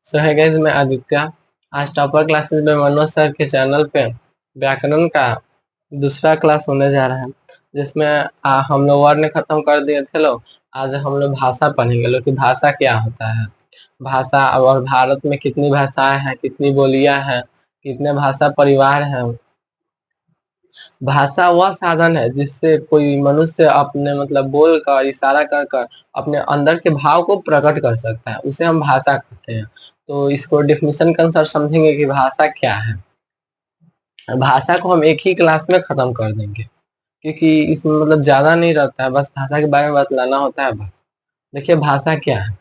सो है गाइस, मैं आदित्य। आज टॉपर क्लासेस में मनोज सर के चैनल पे व्याकरण का दूसरा क्लास होने जा रहा है, जिसमें हम लोग वर्ण खत्म कर दिए थे लोग। आज हम लोग भाषा पढ़ेंगे लोग कि भाषा क्या होता है। भाषा और भारत में कितनी भाषाएं हैं, कितनी बोलियां हैं, कितने भाषा परिवार हैं। भाषा वह साधन है जिससे कोई मनुष्य अपने मतलब बोल कर, इशारा कर कर अपने अंदर के भाव को प्रकट कर सकता है, उसे हम भाषा कहते हैं। तो इसको डेफिनेशन के अनुसार समझेंगे कि भाषा क्या है। भाषा को हम एक ही क्लास में खत्म कर देंगे, क्योंकि इसमें मतलब ज्यादा नहीं रहता है, बस भाषा के बारे में बतलाना होता है बस। देखिए भाषा क्या है।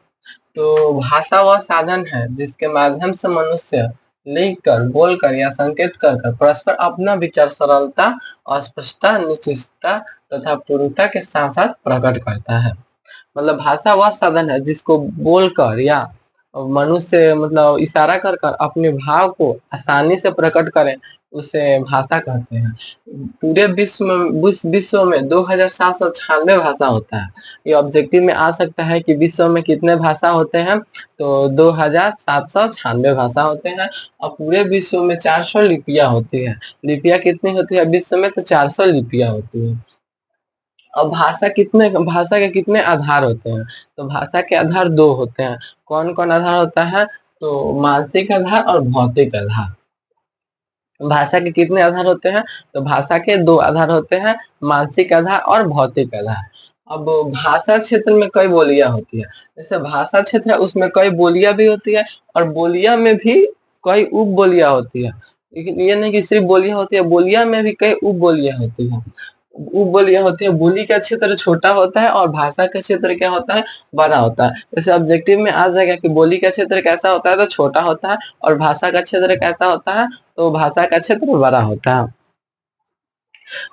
तो भाषा वह साधन है जिसके माध्यम से मनुष्य लिखकर, बोलकर या संकेत कर कर परस्पर अपना विचार सरलता, अस्पष्टता, निश्चितता तथा पूर्णता के साथ साथ प्रकट करता है। मतलब भाषा वह साधन है जिसको बोलकर या मनुष्य मतलब इशारा कर कर अपने भाव को आसानी से प्रकट करें, उसे भाषा कहते हैं। पूरे विश्व में 2796 भाषा होता है। ये ऑब्जेक्टिव में आ सकता है कि विश्व में कितने भाषा होते हैं, तो 2796 भाषा होते हैं। और पूरे विश्व में 400 लिपियां होती है। लिपियां कितनी होती है विश्व में, तो 400 लिपियां होती है। अब भाषा के कितने आधार होते हैं, तो भाषा के आधार दो होते हैं। कौन कौन आधार होता है, तो मानसिक आधार और भौतिक आधार। भाषा के कितने आधार होते हैं, तो भाषा के दो आधार होते हैं, मानसिक आधार और भौतिक आधार। अब भाषा क्षेत्र में कई बोलियां होती है। जैसे भाषा क्षेत्र है उसमें कई बोलियां भी होती है, और बोलियां में भी कई उप बोलियां होती है। लेकिन ये नहीं कि सिर्फ बोलियां होती है, बोलियां में भी कई उप बोलियां होती है। उप बोलियां होती है, बोली का क्षेत्र छोटा होता है और भाषा का क्षेत्र क्या होता है, बड़ा होता है। जैसे ऑब्जेक्टिव में आ जाएगा कि बोली का क्षेत्र कैसा होता है, तो छोटा होता है, और भाषा का क्षेत्र कैसा होता है, तो भाषा का क्षेत्र बड़ा होता है।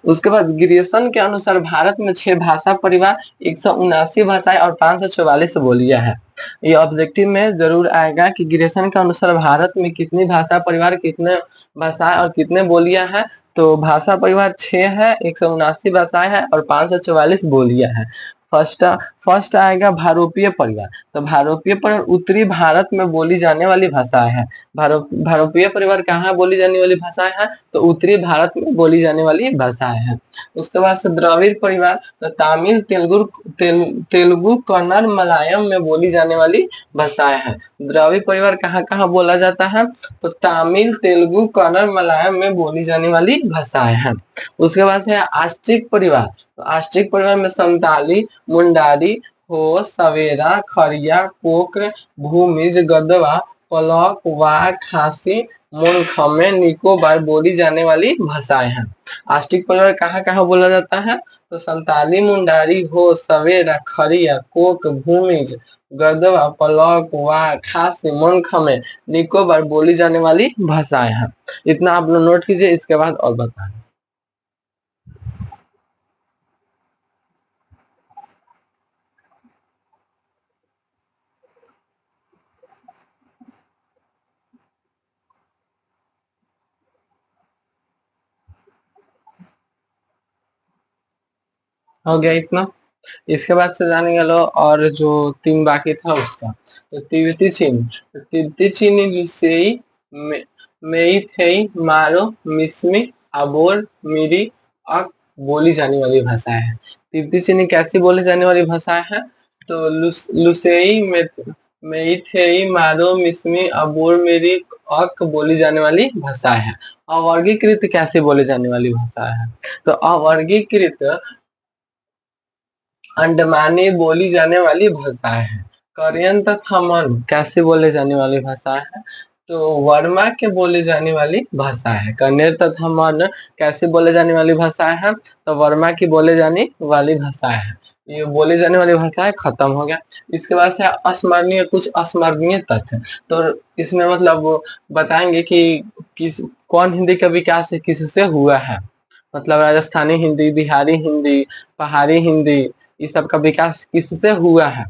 उसके बाद गिरिसन के अनुसार भारत में 6 भाषा परिवार, 179 भाषाएं और 544 बोलियां हैं। ये ऑब्जेक्टिव में जरूर आएगा कि गिरिसन के अनुसार भारत में कितनी भाषा परिवार, कितने भाषाएं और कितने बोलियां हैं। तो भाषा परिवार 6 है, 179 भाषाएं हैं और 544 बोलियां हैं। फर्स्ट फर्स्ट आएगा भारोपीय परिवार। तो भारोपीय परिवार उत्तरी भारत में बोली जाने वाली भाषाएं हैं। भारोपीय परिवार कहाँ बोली जाने वाली भाषाएं हैं, तो उत्तरी भारत में बोली जाने वाली भाषाएं हैं। उसके बाद से द्रविड़ परिवार, तो तमिल, तेलुगु, कन्नड़, मलयालम में बोली जाने वाली भाषाएं हैं। द्रविड़ परिवार कहाँ कहाँ बोला जाता है, तो तमिल, तेलुगु, कन्नड़, मलयालम में बोली जाने वाली भाषाएं हैं। उसके बाद से आस्ट्रिक परिवार। तो आस्ट्रिक परिवार में संताली, मुंडारी, हो, सवेरा, खरिया, कोक, भूमिज, गदवा, पलक, वाघ, खासी, मूलखमे, निकोबार बोली जाने वाली भाषाएं हैं। आस्टिक परिवार कहाँ कहाँ बोला जाता है, तो संताली, मुंडारी, हो, सवेरा, खरिया, कोक, भूमिज, गदवा, पलक, वाघ, खासी, मूलखमे, निकोबार बोली जाने वाली भाषाएं हैं। इतना आप लोग नोट कीजिए, इसके बाद और बताएं। हो गया इतना। इसके बाद से जानेंगे लो और जो 3 बाकी था उसका। तो तिब्बती चीनी, तो तिब्बती चीनी लुसेई, मेइथेई, मारो, मिस्मी, अबोर, मिरी, अक बोली जाने वाली भाषाएं हैं। तिब्बती चीनी कैसी बोली जाने वाली भाषाएं हैं, तो लुसेई, मेइथेई, मारो, मिस्मी, अबोर, मिरी, अक बोली जाने वाली भाषाएं हैं। अवर्गीकृत कैसे बोली जाने वाली भाषाएं हैं, तो अवर्गीकृत अंडमानी बोली जाने वाली भाषाएं हैं। कोरियन तथा मन कैसे बोले जाने वाली भाषाएं हैं, तो वर्मा के बोले जाने वाली भाषाएं हैं। कन्नड़ तथा मन कैसे बोले जाने वाली भाषाएं हैं, तो वर्मा की बोले जाने वाली भाषाएं हैं। ये बोले जाने वाली भाषाएं खत्म हो गया। इसके बाद से अस्मरणीय, कुछ अस्मरणीय तथ्य। तो इसमें मतलब वो बताएंगे कि किस कौन हिंदी का विकास किससे हुआ है। मतलब राजस्थानी हिंदी, बिहारी हिंदी, पहाड़ी हिंदी, इस सब का विकास किससे हुआ है,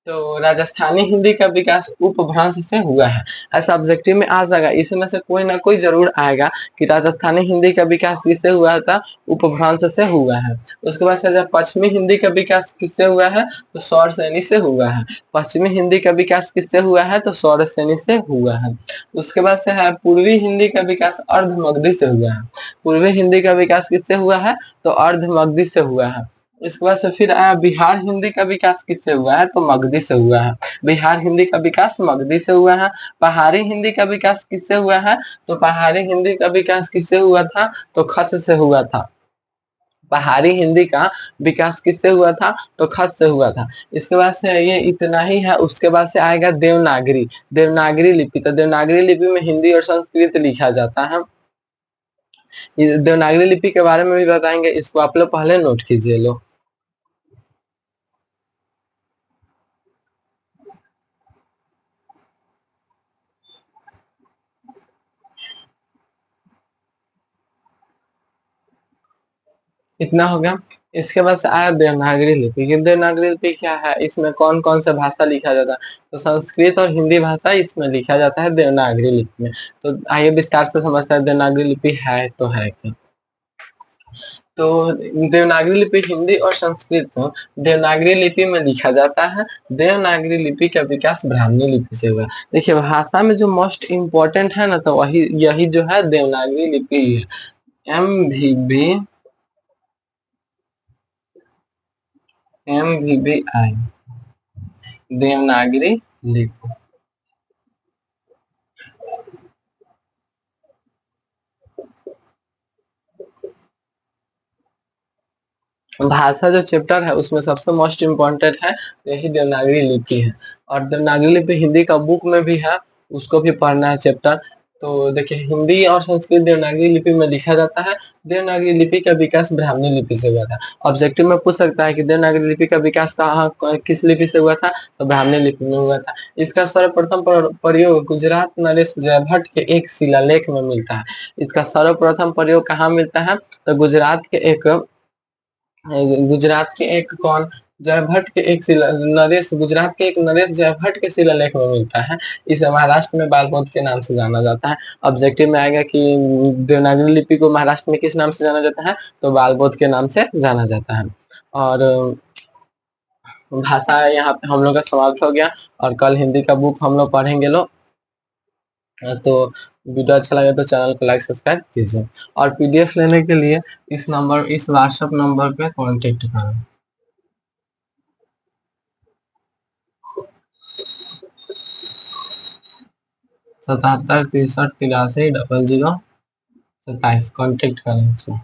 तो राजस्थानी हिंदी का विकास उपभ्रंश से हुआ है। ऐसा ऑब्जेक्टिव में आ जाएगा, इसमें से कोई ना कोई जरूर आएगा कि राजस्थानी हिंदी का विकास किससे हुआ था, उपभ्रंश से हुआ है। उसके बाद से जब पश्चिमी हिंदी का विकास किससे हुआ है, तो सौर सैनी से हुआ है। पश्चिमी हिंदी का विकास किससे हुआ है, तो सौर सैनी से हुआ है। उसके बाद से है पूर्वी हिंदी का विकास अर्धमगधी से हुआ है। पूर्वी हिंदी का विकास किससे हुआ है, तो अर्धमगधी से हुआ है। इसके बाद से फिर आया बिहार हिंदी का विकास किससे हुआ है, तो मगधी से हुआ है। बिहार हिंदी का विकास मगधी से हुआ है। पहाड़ी हिंदी का विकास किससे हुआ है, तो पहाड़ी हिंदी का विकास किससे हुआ था, तो खस से हुआ था। पहाड़ी हिंदी का विकास किससे हुआ था, तो खस से हुआ था। इसके बाद से ये इतना ही है। उसके बाद से आएगा देवनागरी। देवनागरी लिपि, तो देवनागरी लिपि में हिंदी और संस्कृत लिखा जाता है। देवनागरी लिपि के बारे में भी बताएंगे, इसको आप लोग पहले नोट कीजिए लो। इतना हो गया। इसके बाद से आया देवनागरी लिपि। ये देवनागरी लिपि क्या है, इसमें कौन कौन सा भाषा लिखा जाता है, तो संस्कृत और हिंदी भाषा इसमें लिखा जाता है देवनागरी लिपि में। तो आइए विस्तार से समझते हैं देवनागरी लिपि है तो है क्या। तो देवनागरी लिपि हिंदी और संस्कृत देवनागरी लिपि में लिखा जाता है। देवनागरी लिपि का विकास ब्राह्मणी लिपि से हुआ। देखिए भाषा में जो मोस्ट इम्पोर्टेंट है ना, तो वही यही जो है देवनागरी लिपि है। MVBI देवनागरी लिपि। भाषा जो चैप्टर है उसमें सबसे मोस्ट इम्पोर्टेंट है यही देवनागरी लिपि है। और देवनागरी लिपि हिंदी का बुक में भी है, उसको भी पढ़ना है चैप्टर। तो देखिए हिंदी और संस्कृत देवनागरी लिपि में लिखा जाता है। देवनागरी लिपि का विकास ब्राह्मणी लिपि से हुआ था। ऑब्जेक्टिव में पूछ सकता है कि देवनागरी लिपि का विकास कहाँ किस लिपि से हुआ था, तो ब्राह्मणी लिपि में हुआ था। इसका सर्वप्रथम प्रयोग गुजरात नरेश जयभट्ट के एक शिलालेख में मिलता है। इसका सर्वप्रथम प्रयोग कहाँ मिलता है, तो गुजरात के एक कौन, जयभट्ट के एक नरेश, गुजरात के एक नरेश जयभट्ट के शिलालेख में मिलता है। इसे महाराष्ट्र में बालबोध के नाम से जाना जाता है। ऑब्जेक्टिव में आएगा कि देवनागरी लिपि को महाराष्ट्र में किस नाम से जाना जाता है, तो बालबोध के नाम से जाना जाता है। और भाषा यहाँ पे हम लोग का समाप्त हो गया। और कल हिंदी का बुक हम लोग पढ़ेंगे लोग। तो वीडियो अच्छा लगे तो चैनल को लाइक सब्सक्राइब कीजिए। और पीडीएफ लेने के लिए इस व्हाट्सएप नंबर पे कांटेक्ट करें। 77 63 83 00 27 कांटेक्ट करें इसमें।